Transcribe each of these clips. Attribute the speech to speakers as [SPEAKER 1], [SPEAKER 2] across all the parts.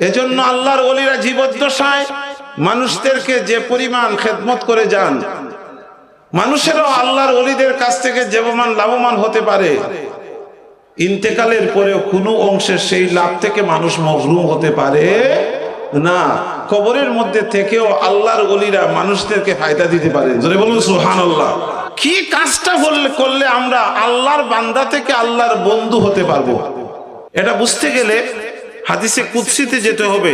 [SPEAKER 1] এজন্য আল্লাহর ওলিরা জীবদ্দশায় মানুষদেরকে যে পরিমাণ খেদমত করে যান, মানুষেরাও আল্লাহর ওলিদের কাছ থেকে যেমন লাভবান হতে পারে, ইন্তেকালের পরেও কোনো অংশে সেই লাভ থেকে মানুষ মহরুম হতে পারে না। কবরের মধ্যে থেকেও আল্লাহর ওলিরা মানুষদেরকে ফায়দা দিতে পারে। জোরে বলুন সুবহানাল্লাহ। কি কাজটা করলে আমরা আল্লাহর বান্দা থেকে আল্লাহর বন্ধু হতে পারবো, এটা বুঝতে গেলে হাদিসে কুদসিতে যেতে হবে।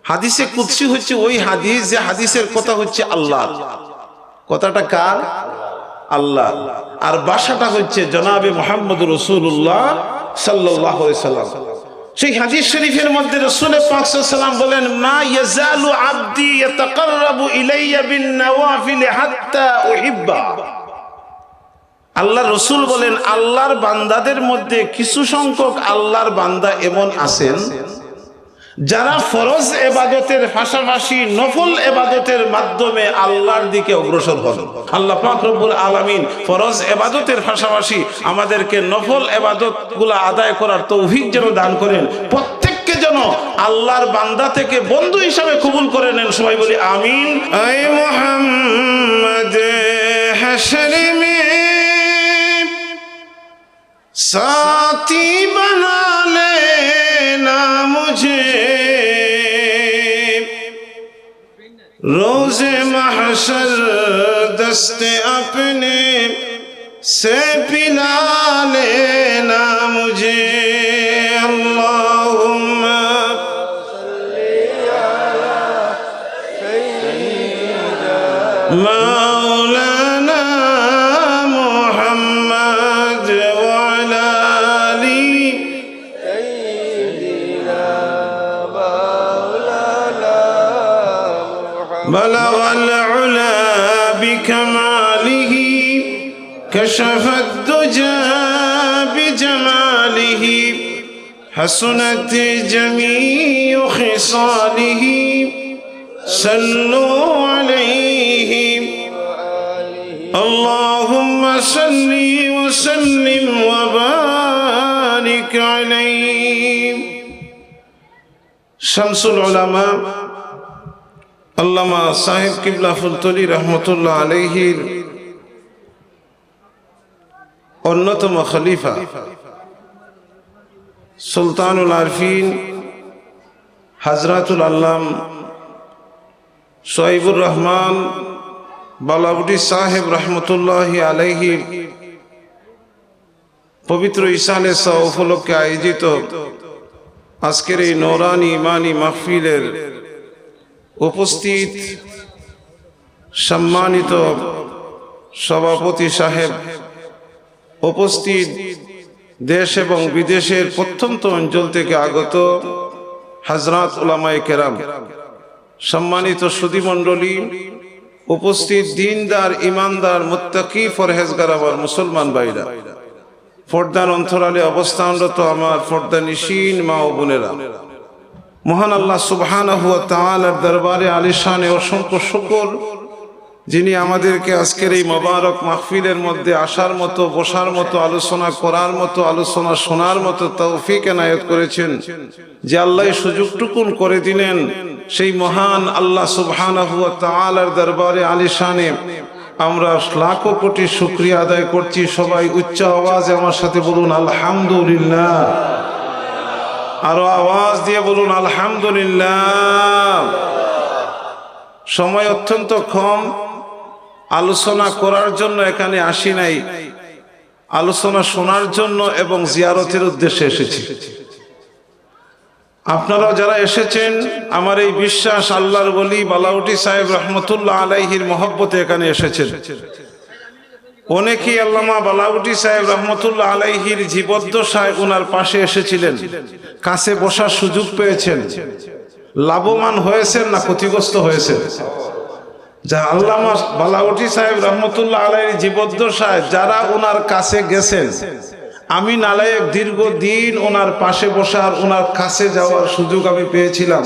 [SPEAKER 1] হাদিসে কুদসি হচ্ছে ওই হাদিস যে হাদিসের কথা হচ্ছে আল্লাহ, কথাটা কার? আল্লাহ। আর ভাষাটা হচ্ছে জনাবে মুহাম্মদ রাসূলুল্লাহ সাল্লাল্লাহু আলাইহি সাল্লাম। সেই হাদিস শরীফের মধ্যে রাসূল পাক সাল্লাল্লাহু আলাইহি সাল্লাম বলেন, মা ইয়াজালু আবদি ইয়াতাকাররাবু ইলাইয়া বিন নওয়াফিল হাত্তা উহিব্বা। আল্লাহর রাসূল বলেন, আল্লাহর বান্দাদের মধ্যে কিছু সংখ্যক আল্লাহর বান্দা এমন আছেন যারা ফরজ ইবাদতের পাশাপাশি নফল ইবাদতের মাধ্যমে আল্লাহর দিকে অগ্রসর হন। আল্লাহ পাক রব্বুল আলামিন ফরজ ইবাদতের পাশাপাশি আমাদেরকে নফল ইবাদতগুলো আদায় করার তৌফিক যেন দান করেন, প্রত্যেককে যেন আল্লাহর বান্দা থেকে বন্ধু হিসাবে কবুল করে নেন। সবাই বলি আমিন। আয় মুহাম্মদ হাশর মে साथी बना लेना मुझे, रोज़े महशर दस्ते अपने से पिला लेना मुझे। अल्लाहुम्मा सल्ली अला सय्यिदिना मौलाना بلغ العلا بكماله كشف الدجى بجماله حسنت جميع خصاله صلوا عليه اللهم صل وسلم وبارك عليه। شمس العلماء আল্লামা সাহেব কিবলা ফুলতলি রহমতুল্লাহ আলাইহির অন্যতম খলিফা সুলতানুল আরফিন হযরতুল আল্লাম সোহাইবুর রহমান বালাউটি সাহেব রহমতুল্লাহ আলাইহির পবিত্র ইসালে সা উপলক্ষে আয়োজিত আজকের এই নূরানি ইমানি মাহফিলের উপস্থিত সম্মানিত সভাপতি সাহেব, উপস্থিত দেশ এবং বিদেশের প্রত্যন্ত অঞ্চল থেকে আগত হযরত উলামায়ে কেরাম, সম্মানিত সুধীমণ্ডলী, উপস্থিত দিনদার ইমানদার মুত্তাকি ফরহেজগার আমার মুসলমান ভাইরা, পর্দার অন্তরালে অবস্থানরত আমার পর্দানিশীন মা ও বোনেরা, মহান আল্লাহ সুবহানাহু ওয়া তাআলার দরবারে আলিশানে অসংখ্য শুকর, যিনি আমাদেরকে আজকের এই মোবারক মাহফিলের মধ্যে আসার মতো, বসার মতো, আলোচনা করার মতো, আলোচনা শোনার মতো তৌফিক এনায়েত করেছেন। যে আল্লাহ সুযোগটুকুন করে দিলেন, সেই মহান আল্লাহ সুবহানাহু ওয়া তাআলার দরবারে আলিশানে আমরা লাখো কোটি শুকরিয়া আদায় করছি। সবাই উচ্চ আওয়াজে আমার সাথে বলুন আলহামদুলিল্লাহ। আরো আওয়াজ দিয়ে বলুন আলহামদুলিল্লাহ। সময় অত্যন্ত কম, আলোচনা করার জন্য এখানে আসি নাই, আলোচনা শোনার জন্য এবং জিয়ারতের উদ্দেশ্যে এসেছি। আপনারা যারা এসেছেন, আমার এই বিশ্বাস আল্লাহর ওলি বালাউটি সাহেব রহমতুল্লাহ আলাইহির মহব্বতে এখানে এসেছেন। অনেকেই আল্লামা বালাউটি সাহেব রহমতুল্লাহ আলাইহির জীবদ্দশায় ওনার পাশে এসেছিলেন, কাছে বসার সুযোগ পেয়েছেন। লাভবান হয়েছেন না ক্ষতিগ্রস্ত হয়েছেন? যা আল্লামা বালাউটি সাহেব রহমতুল্লাহ আলাইহির জীবদ্দশায় যারা ওনার কাছে গেছেন, আমি নালায়েক দীর্ঘদিন ওনার পাশে বসার, ওনার কাছে যাওয়ার সুযোগ আমি পেয়েছিলাম।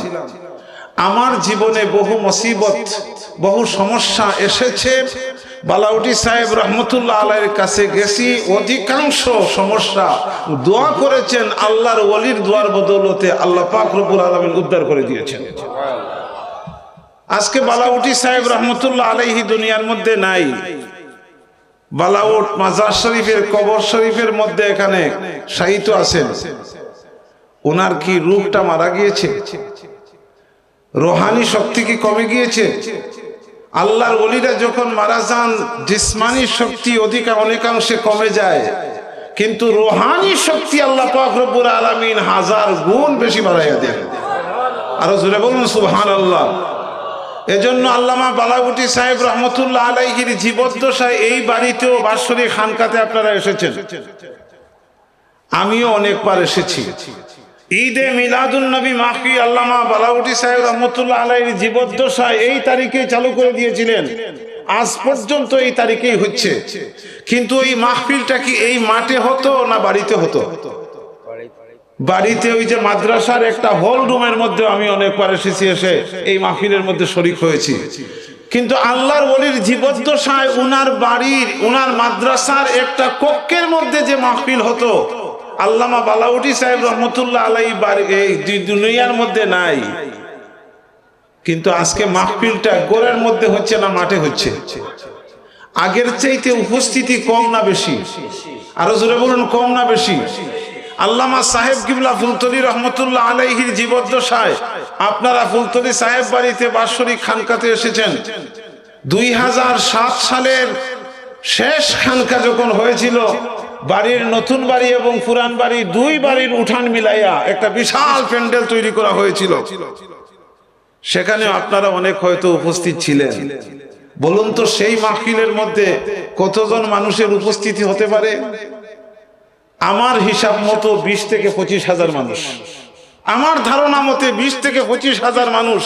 [SPEAKER 1] আমার জীবনে বহু মুসিবত, বহু সমস্যা এসেছে, বালাউটি সাহেব রহমতুল্লাহ আলাইহির কাছে গেছি, অধিকাংশ সমস্যা দোয়া করেছেন, আল্লাহর ওলির দোয়ার বদৌলতে আল্লাহ পাক রব্বুল আলামিন উদ্ধার করে দিয়েছেন। আজকে বালাউটি সাহেব রহমতুল্লাহ আলাইহি দুনিয়ার মধ্যে নাই। বালাউট মাজার শরীফের কবর শরীফের মধ্যে এখানে শায়িত আছেন। ওনার কি রূহটা মারা গিয়েছে? রোহানি শক্তি কি কমে গিয়েছে? আল্লাহর ওলিরা যখন মারা যান জিসমানি শক্তি অনেকাংশে কমে যায়, কিন্তু রোহানি শক্তি আল্লাহ পাক রব্বুল আলামিন 1000 গুণ বেশি বাড়াইয়া দেন। আরো জোরে বলুন সুবহানাল্লাহ। এজন্য আল্লামা বালাউটি সাহেব রহমতুল্লাহ আলাইহির জীবদ্দশায় এই বাড়িতেও বাৎসরিক খানকাতে আপনারা এসেছেন, আমিও অনেকবার এসেছি। ঈদে মিলাদুন নবী মাহফিল আল্লামা বালাউটি সাহেব রহমতুল্লাহ আলাইহির জীবদ্দশায় এই তারিখে চালু করে দিয়েছিলেন। আজ পর্যন্ত এই তারিখেই হচ্ছে। কিন্তু এই মাহফিলটা কি এই মাঠে হতো না বাড়িতে হতো? বাড়িতে, ওই যে মাদ্রাসার একটা হল রুমের মধ্যে আমি অনেকবার এসেছি, এসে এই মাহফিলের মধ্যে শরীক হয়েছি। কিন্তু আল্লাহর ওলির জীবদ্দশায় উনার বাড়ির, উনার মাদ্রাসার একটা কক্ষের মধ্যে যে মাহফিল হতো, আল্লামা বালাউটি সাহেব রহমতুল্লাহ আলাইহি এই দুনিয়ার মধ্যে নাই। কিন্তু আজকে মাহফিলটা গোরের মধ্যে হচ্ছে না মাঠে হচ্ছে? আগের চাইতে উপস্থিতি কম না বেশি? আরো জোরে বলুন, কম না বেশি? আল্লামা সাহেব কিবলা ফুলতলি রহমতুল্লাহ আলাইহির জীবদ্দশায় আপনারা ফুলতলি সাহেব বাড়িতে বাৎসরিক খানকাতে এসেছেন। 2007 সালের শেষ খানকা যখন হয়েছিল, বাড়ির নতুন বাড়ি এবং পুরান বাড়ি দুই বাড়ির উঠান মিলাইয়া একটা বিশাল প্যান্ডেল তৈরি করা হয়েছিল। সেখানে আপনারা অনেক হয়তো উপস্থিত ছিলেন। বলুন তো, সেই মাহফিলের মধ্যে কতজন মানুষের উপস্থিতি হতে পারে? আমার হিসাব মতো 20 থেকে 25,000 মানুষ। আমার ধারণা মতে 20 থেকে 25,000 মানুষ।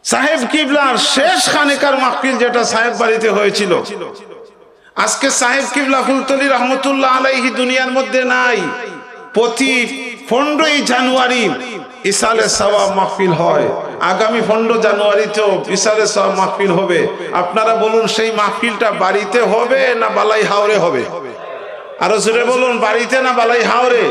[SPEAKER 1] সাহেব কিবলার শেষ খানেকার মাহফিল যেটা সাহেব বাড়িতে হয়েছিল, আজকে সাহেব কিবলা ফুলতলি রহমতুল্লাহ আলাইহি দুনিয়ার মধ্যে নাই। প্রতি 15ই জানুয়ারি ইসালে সওয়াব মাহফিল হয়। আগামী 15 জানুয়ারিতেও ইসালে সওয়াব মাহফিল হবে। আপনারা বলুন, সেই মাহফিলটা বাড়িতে হবে না বালাই হাওরে হবে? আরো জোরে বলুন, বাড়িতে না বালাই হাওরে?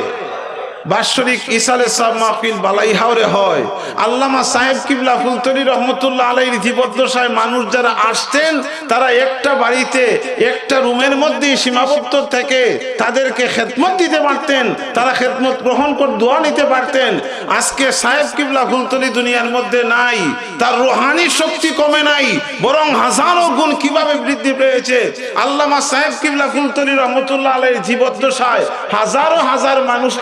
[SPEAKER 1] বাৎসরিক ইসালে সওয়াব মাহফিল বালাই হাওরে হয়। আল্লামা সাহেব কিবলা ফুলতলি রহমতুল্লাহ আলাইহির জীবদ্দশায় মানুষ যারা আসতেন, তারা একটা বাড়িতে একটা রুমের মধ্যে সীমাবদ্ধ থেকে তাদেরকে খেদমত দিতে পারতেন, তারা খেদমত গ্রহণ করে দোয়া নিতে পারতেন। আজকে সাহেব কিবলা ফুলতলি দুনিয়ার মধ্যে নাই, তার রুহানি শক্তি কমে নাই, বরং হাজারো গুণ কিভাবে বৃদ্ধি পেয়েছে। আল্লামা সাহেব কিবলা ফুলতলি রহমতুল্লাহ আলাইহির জীবদ্দশায় হাজারো হাজার মানুষ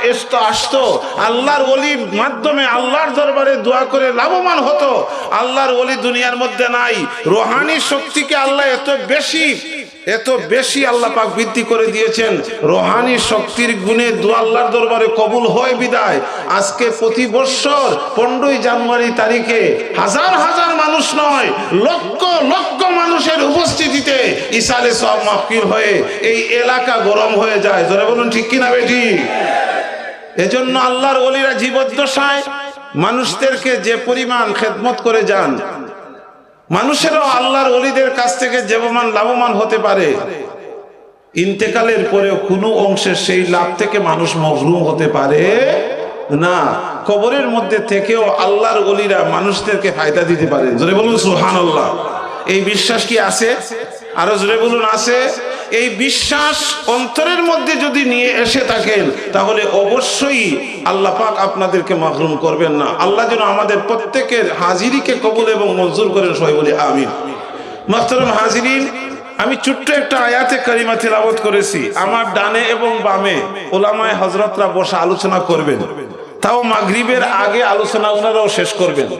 [SPEAKER 1] আসতো, আল্লাহর ওলির মাধ্যমে আল্লাহর দরবারে দোয়া করে লাভবান হতো। আল্লাহর ওলি দুনিয়ার মধ্যে নাই। রুহানি শক্তিকে আল্লাহ এত বেশি আল্লাহ পাক বৃদ্ধি করে দিয়েছেন। রুহানি শক্তির গুণে দোয়া আল্লাহর দরবারে কবুল হয় বিদায় আজকে প্রতি বছর 15ই জানুয়ারি তারিখে হাজার হাজার মানুষ নয়, লক্ষ লক্ষ মানুষের উপস্থিতিতে ইসালে সওয়াব মাহফিল হয়ে এই এলাকা গরম হয়ে যায়। জোরে বলুন, ঠিক কিনা বেঠি? এজন্য আল্লাহর ওলিরা জীবদ্দশায় মানুষদেরকে যে পরিমাণ খেদমত করে যান, মানুষেরাও আল্লাহর ওলিদের কাছ থেকে যে পরিমাণ লাভবান হতে পারে, ইন্তেকালের পরেও কোনো অংশে সেই লাভ থেকে মানুষ মহরুম হতে পারে না। কবরের মধ্যে থেকেও আল্লাহর ওলিরা মানুষদেরকে ফায়দা দিতে পারে। জোরে বলুন সুবহানাল্লাহ। এই বিশ্বাস কি আছে? আরো জোরে বলুন, আছে? এই বিশ্বাস অন্তরের মধ্যে যদি নিয়ে এসে থাকেন, তাহলে অবশ্যই আল্লাহ পাক আপনাদেরকে মাহরুম করবেন না। আল্লাহ যেন আমাদের প্রত্যেকের হাজিরিকে কবুল এবং মঞ্জুর করেন, সবাই বলি আমিন। মুহতারাম হাজিরিন, আমি ছোট্ট একটা আয়াতে কারিমা তিলাওয়াত করেছি। আমার ডানে এবং বামে উলামায়ে হযরতরা বসে আলোচনা করবেন, তাও মাগরিবের আগে আলোচনা ওনারাও শেষ করবেন।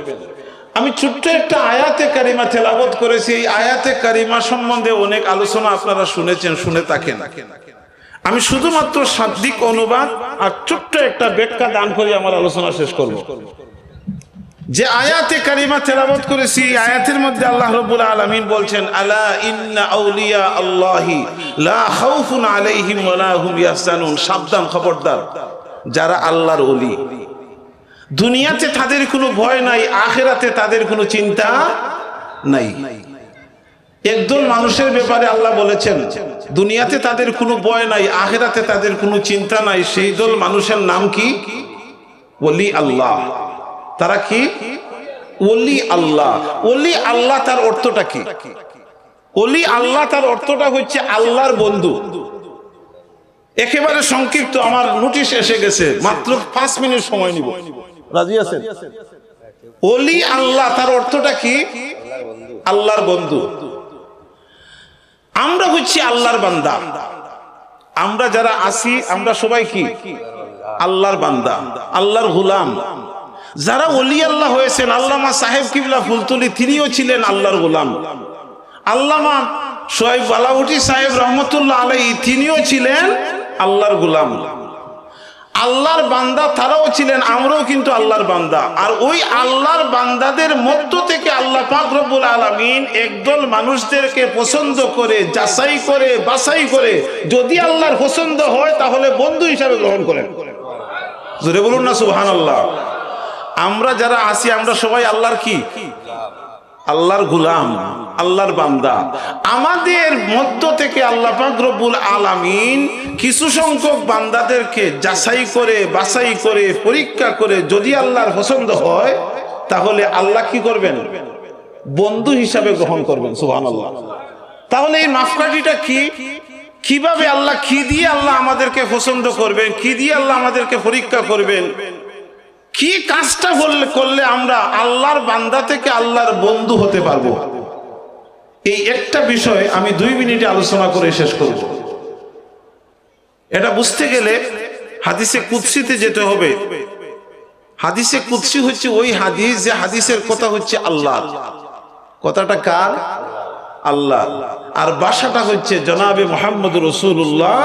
[SPEAKER 1] আমি ছোট্ট একটা আয়াতে কারিমা তেলাওয়াত করেছি। এই আয়াতে কারিমা সম্বন্ধে অনেক আলোচনা আপনারা শুনেছেন, শুনে থাকেন। আমি শুধুমাত্র শাব্দিক অনুবাদ আর ছোট্ট একটা ব্যাখ্যা দান করে আমার আলোচনা শেষ করব। যে আয়াতে কারিমা তেলাওয়াত করেছি, এই আয়াতের মধ্যে আল্লাহ রাব্বুল আলামিন বলছেন, আলা ইন্না আউলিয়া আল্লাহি লা খাউফুন আলাইহিম ওয়া লা হুম ইয়াহজানুন। সাবধান, খবরদার, যারা আল্লাহর ওলি, দুনিয়াতে তাদের কোনো ভয় নাই, আখিরাতে তাদের কোনো চিন্তা নাই। একদল মানুষের ব্যাপারে আল্লাহ বলেছেন দুনিয়াতে তাদের কোনো ভয় নাই, আখিরাতে তাদের কোনো চিন্তা নাই। সেই দল মানুষের নাম কি? ওলি আল্লাহ। তারা কি? ওলি আল্লাহ। ওলি আল্লাহ তার অর্থটা কি? ওলি আল্লাহ তার অর্থটা হচ্ছে আল্লাহর বন্ধু। একেবারে সংক্ষিপ্ত, আমার নোটিশ এসে গেছে, মাত্র 5 মিনিট সময় নিব। রাজি আছেন? ওলি আল্লাহ তার অর্থটা কি? আল্লাহর বন্ধু। আমরা হচ্ছি আল্লাহর বান্দা। আমরা যারা আছি আমরা সবাই কি? আল্লাহর বান্দা, আল্লাহর গোলাম। যারা ওলি আল্লাহ হয়েছেন, আল্লামা সাহেব কিবলা ফুলতলি তিনিও ছিলেন আল্লাহর গোলাম। আল্লামা সোহাইব বালাউটি সাহেব রহমতুল্লাহ আলাইহি তিনিও ছিলেন আল্লাহর গোলাম। আল্লাহর বান্দা তারাও ছিলেন, আমরাও কিন্তু আল্লাহর বান্দা। আর ওই আল্লাহর বান্দাদের মধ্য থেকে আল্লাহ পাক রব্বুল আলামিন একদল মানুষদেরকে পছন্দ করে, যাচাই করে, বাছাই করে, যদি আল্লাহর পছন্দ হয় তাহলে বন্ধু হিসাবে গ্রহণ করেন। জোরে বলুন না সুবহানাল্লাহ। আমরা যারা আছি আমরা সবাই আল্লাহর কি? আল্লাহর গোলাম, আল্লাহর বান্দা। আমাদের মধ্য থেকে আল্লাহ পাক রব্বুল আলামিন কিছু সংখ্যক বান্দাদেরকে যাচাই করে, বাছাই করে, পরীক্ষা করে, যদি আল্লাহর পছন্দ হয় তাহলে আল্লাহ কি করবেন? বন্ধু হিসাবে গ্রহণ করবেন। সুবহানাল্লাহ। তাহলে এই মাপকাঠিটা কি? কিভাবে আল্লাহ, কি দিয়ে আল্লাহ আমাদেরকে পছন্দ করবেন, কি দিয়ে আল্লাহ আমাদেরকে পরীক্ষা করবেন, কি কাজটা করলে আমরা আল্লাহর বান্দা থেকে আল্লাহর বন্ধু হতে পারবো, এই একটা বিষয় আমি 2 মিনিটে আলোচনা করে শেষ করব। এটা বুঝতে গেলে হাদিসে কুদসিতে যেতে হবে। হাদিসে কুদসি হচ্ছে ওই হাদিস যে হাদিসের কথা হচ্ছে আল্লাহ। কথাটা কার? আল্লাহ। আর ভাষাটা হচ্ছে জনাবে মুহাম্মদ রাসূলুল্লাহ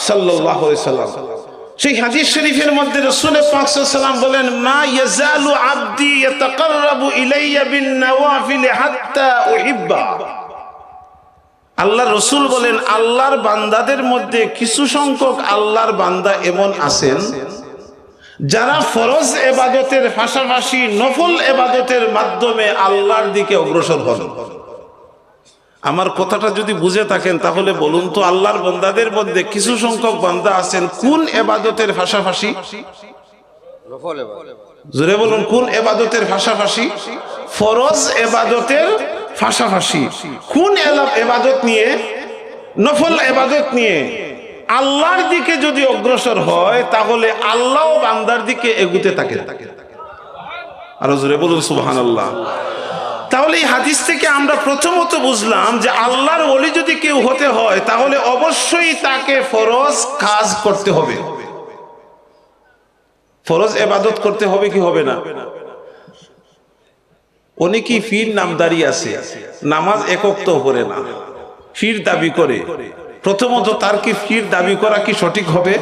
[SPEAKER 1] সাল্লাল্লাহু আলাইহি সাল্লাম। সেই হাদিস শরীফের মধ্যে রাসূল পাক সাল্লাল্লাহু আলাইহি ওয়াসাল্লাম বলেন, মা ইয়াজালু আবদি ইয়াতাকাররাবু ইলাইয়া বিন নওয়াফিল হাত্তা উহিব্বা। আল্লাহর রাসূল বলেন, আল্লাহর বান্দাদের মধ্যে কিছু সংখ্যক আল্লাহর বান্দা এমন আছেন যারা ফরজ ইবাদতের পাশাপাশি নফল ইবাদতের মাধ্যমে আল্লাহর দিকে অগ্রসর হন। আমার কথাটা যদি বুঝে থাকেন তাহলে বলুন তো, আল্লাহর বান্দাদের মধ্যে কিছু সংখ্যক বান্দা আছেন কোন ইবাদতের পাশাপাশি? জোরে বলুন, কোন ইবাদতের পাশাপাশি? ফরজ ইবাদতের পাশাপাশি। কোন ইবাদত নিয়ে? নফল ইবাদত নিয়ে আল্লাহর দিকে যদি অগ্রসর হয় তাহলে আল্লাহ বান্দার দিকে এগুতে থাকে। আর জোরে বলুন সুবহানাল্লাহ। তাহলে এই হাদিস থেকে আমরা প্রথমত বুঝলাম যে আল্লাহর ওলি যদি কেউ হতে হয় তাহলে অবশ্যই তাকে ফরজ কাজ করতে হবে, ফরজ ইবাদত করতে হবে কি হবে না? অনেকেই পীর নামদারি আছে, নামাজ একক তো পড়ে না, পীর দাবি করে। প্রথমত তার কি পীর দাবি করা কি সঠিক হবে?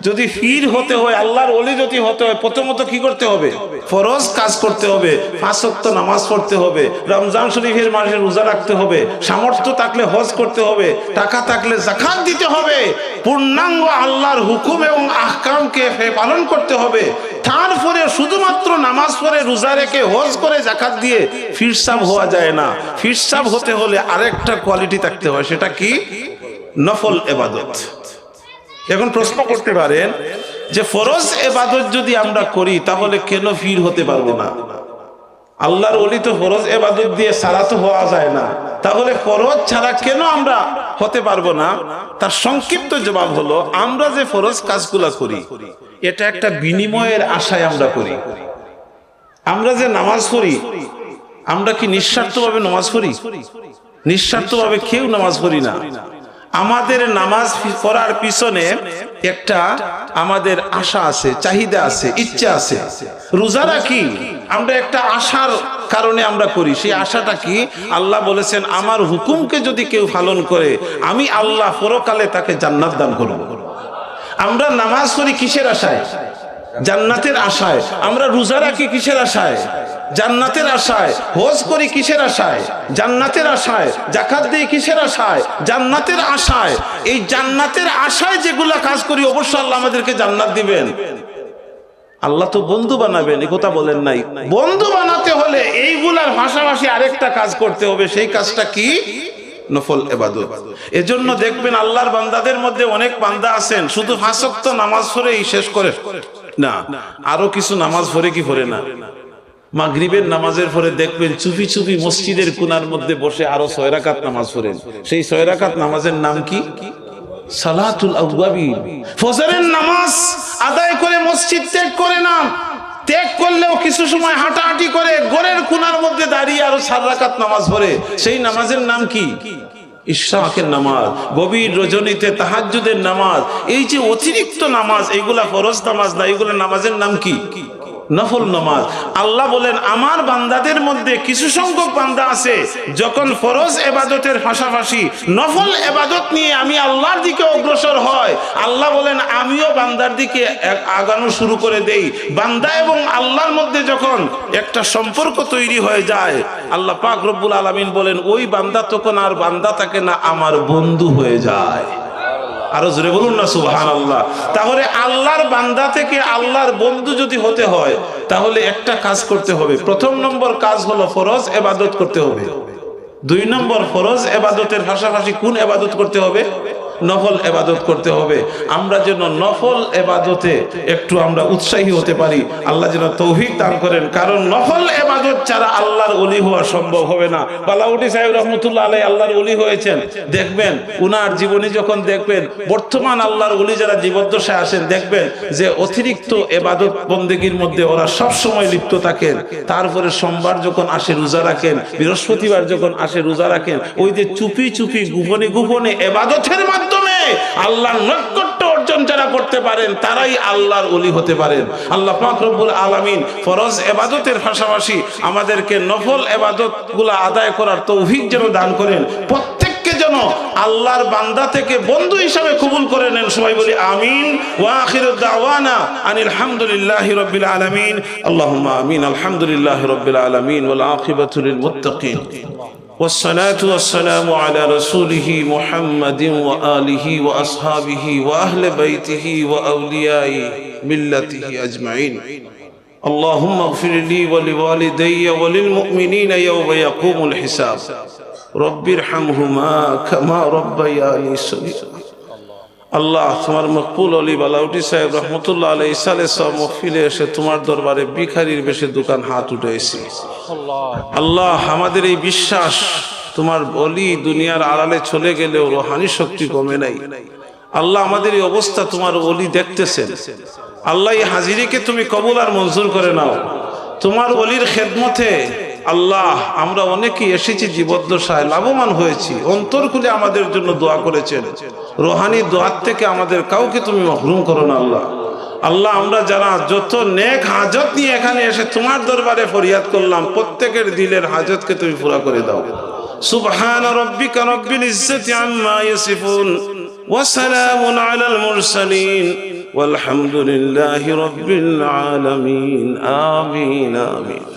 [SPEAKER 1] যদি পীর হতে হয়, আল্লাহর ওলি যদি হতে হয়, প্রথমত কি করতে হবে? ফরজ কাজ করতে হবে, 5 ওয়াক্ত নামাজ পড়তে হবে, রমজান শরীফের মাসে রোজা রাখতে হবে, সামর্থ্য থাকলে হজ করতে হবে, টাকা থাকলে যাকাত দিতে হবে, পূর্ণাঙ্গ আল্লাহর হুকুম এবং আহকামকে পালন করতে হবে। তারপরে শুধুমাত্র নামাজ পড়ে, রোজা রেখে, হজ করে, যাকাত দিয়ে পীর সাহেব হওয়া যায় না। পীর সাহেব হতে হলে আরেকটা কোয়ালিটি থাকতে হয়, সেটা কি? নফল ইবাদত। এখন প্রশ্ন করতে পারেন যে ফরজ ইবাদত যদি আমরা করি তাহলে কেন পীর হতে পারবো না? আল্লাহর ওলি তো ফরজ ইবাদত দিয়ে ছাড়া তো হওয়া যায় না, তাহলে ফরজ ছাড়া কেন আমরা হতে পারবো না? তার সংক্ষিপ্ত জবাব হলো, আমরা যে ফরজ কাজগুলো করি এটা একটা বিনিময়ের আশায় আমরা করি। আমরা যে নামাজ পড়ি, আমরা কি নিঃস্বার্থভাবে নামাজ পড়ি? নিঃস্বার্থভাবে কেউ নামাজ পড়ি না। আমাদের নামাজ পড়ার পিছনে একটা আমাদের আশা আছে, চাহিদা আছে, ইচ্ছা আছে। রোজা রাখি আমরা একটা আশার কারণে আমরা করি। সেই আশাটা কি? আল্লাহ বলেছেন, আমার হুকুমকে যদি কেউ পালন করে আমি আল্লাহ পরকালে তাকে জান্নাত দান করব। আমরা নামাজ পড়ি কিসের আশায়? জান্নাতের আশায়। আমরা রোজা রাখি কিসের আশায়? জান্নাতের আশায়। হজ করি কিসের আশায়? জান্নাতের আশায়। যাকাত দিই কিসের আশায়? জান্নাতের আশায়। এই জান্নাতের আশায় যেগুলা কাজ করি অবশ্যই আল্লাহ আমাদেরকে জান্নাত দিবেন। আল্লাহ তো বন্ধু বানাবেন, এই কথা বলেন নাই? বন্ধু বানাতে হলে এইগুলার পাশাপাশি আরেকটা কাজ করতে হবে। সেই কাজটা কি? নফল ইবাদত। এজন্য দেখবেন আল্লাহর বান্দাদের মধ্যে অনেক বান্দা আছেন শুধু 5 ওয়াক্ত নামাজ পড়েই শেষ করে না, আরো কিছু নামাজ পড়ে কি পড়ে না। মাগরিবের নামাজের পরে দেখবেন চুপি চুপি মসজিদের কোণার মধ্যে বসে আরো 6 রাকাত নামাজ পড়েন। সেই 6 রাকাত নামাজের নাম কি? সালাতুল আওয়াবিন। ফজরের নামাজ আদায় করে মসজিদ ত্যাগ করে না, ত্যাগ করলেও কিছু সময় হাঁটাহাঁটি করে ঘরের কোণার মধ্যে দাঁড়িয়ে আরো 4 রাকাত নামাজ পড়ে। সেই নামাজের নাম কি? ইশরাকের নামাজ, গভীর রজনীতে তাহাজ্জুদের নামাজ। এই যে অতিরিক্ত নামাজ, এইগুলা ফরজ নামাজ না, এইগুলা নামাজের নাম কি? নফল নামাজ। আল্লাহ বলেন আমার বান্দাদের মধ্যে কিছু সংখ্যক বান্দা আছে যখন ফরজ ইবাদতের পাশাপাশি নফল ইবাদত নিয়ে আমি আল্লাহর দিকে অগ্রসর হয়, আল্লাহ বলেন আমিও বান্দার দিকে আগানো শুরু করে দেই। বান্দা এবং আল্লাহর মধ্যে যখন একটা সম্পর্ক তৈরি হয়ে যায়, আল্লাহ পাক রব্বুল আলামিন বলেন ওই বান্দা তখন আর বান্দা থাকে না, আমার বন্ধু হয়ে যায়। আরো জোরে বলুন না সুবহানাল্লাহ। তাহলে আল্লাহর বান্দা থেকে আল্লাহর বন্ধু যদি হতে হয় তাহলে একটা কাজ করতে হবে। প্রথম নম্বর কাজ হলো ফরজ ইবাদত করতে হবে। 2 নম্বর ফরজ ইবাদতের পাশাপাশি কোন ইবাদত করতে হবে? নফল ইবাদত করতে হবে। আমরা যেন নফল ইবাদতে একটু আমরা উৎসাহী হতে পারি, আল্লাহ যেন তৌফিক দান করেন। কারণ নফল ইবাদত ছাড়া আল্লাহর ওলি হওয়া সম্ভব হবে না। বালাউটি সাহেব রহমতুল্লাহ আলাইহি আল্লাহর ওলি হয়েছেন। দেখবেন উনার জীবনী যখন দেখবেন, বর্তমান আল্লাহর ওলি যারা জীবদ্দশায় আসেন দেখবেন যে অতিরিক্ত ইবাদত বন্দেগীর মধ্যে ওরা সব সময় লিপ্ত থাকেন। তারপরে সোমবার যখন আসে রোজা রাখেন, বৃহস্পতিবার যখন আসে রোজা রাখেন। ওই যে চুপি চুপি গোপনে গোপনে ইবাদতের মাধ্যমে আল্লাহর নৈকট্য অর্জন যারা করতে পারেন তারাই আল্লাহর ওলি হতে পারেন। আল্লাহ পাক রব্বুল আলামিন ফরজ ইবাদতের পাশাপাশি আমাদেরকে নফল ইবাদতগুলো আদায় করার তৌফিক যেন দান করেন। প্রত্যেককে যেন আল্লাহর বান্দা থেকে বন্ধু হিসাবে কবুল করে নেন। সবাই বলি আমিন। ওয়া আখিরু দাওয়ানা আনিল হামদুলিল্লাহি রাব্বিল আলামিন। আল্লাহুম্মা আমিন। আলহামদুলিল্লাহি রাব্বিল আলামিন ওয়াল আকিবাতু লিল মুত্তাকিন। والصلاة والسلام على رسوله محمد وآله وأصحابه وأهل بيته وأولياء ملته أجمعين. اللهم اغفر لي ولوالدي وللمؤمنين يوم يقوم الحساب. رب ارحمهما كما ربياني صغيرا. আল্লাহ তোমার মকবুল অলি বালাউটি সাহেব রহমতুল্লাহ আলাইহি সালে সব মহফিলে এসে তোমার দরবারে ভিখারির বেশে দোকান হাত উঠেছি। আল্লাহ আমাদের এই বিশ্বাস তোমার অলি দুনিয়ার আড়ালে চলে গেলেও রুহানি শক্তি কমে নাই। আল্লাহ আমাদের এই অবস্থা তোমার অলি দেখতেছেন। আল্লাহ এই হাজিরিকে তুমি কবুল আর মঞ্জুর করে নাও। তোমার অলির খেদমতে আল্লাহ আমরা অনেকেই এসেছি জীবদ্দশায়, লাভবান হয়েছি। অন্তর খুলে আমাদের জন্য দোয়া করেছেন। রুহানি দোয়ার থেকে আমাদের কাউকে তুমি মাহরুম করো না আল্লাহ। আল্লাহ আমরা যারা যত নেক হাজত নিয়ে এখানে এসে তোমার দরবারে ফরিয়াদ করলাম, প্রত্যেকের দিলের হাজতকে তুমি পুরা করে দাও। সুবহান রাব্বিকা রাব্বিল ইজ্জাতি আম্মা ইয়াসিফুন ওয়া সালামুন আলাল মুরসালিন ওয়ালহামদুলিল্লাহি রাব্বিল আলামিন। আমিন আমিন।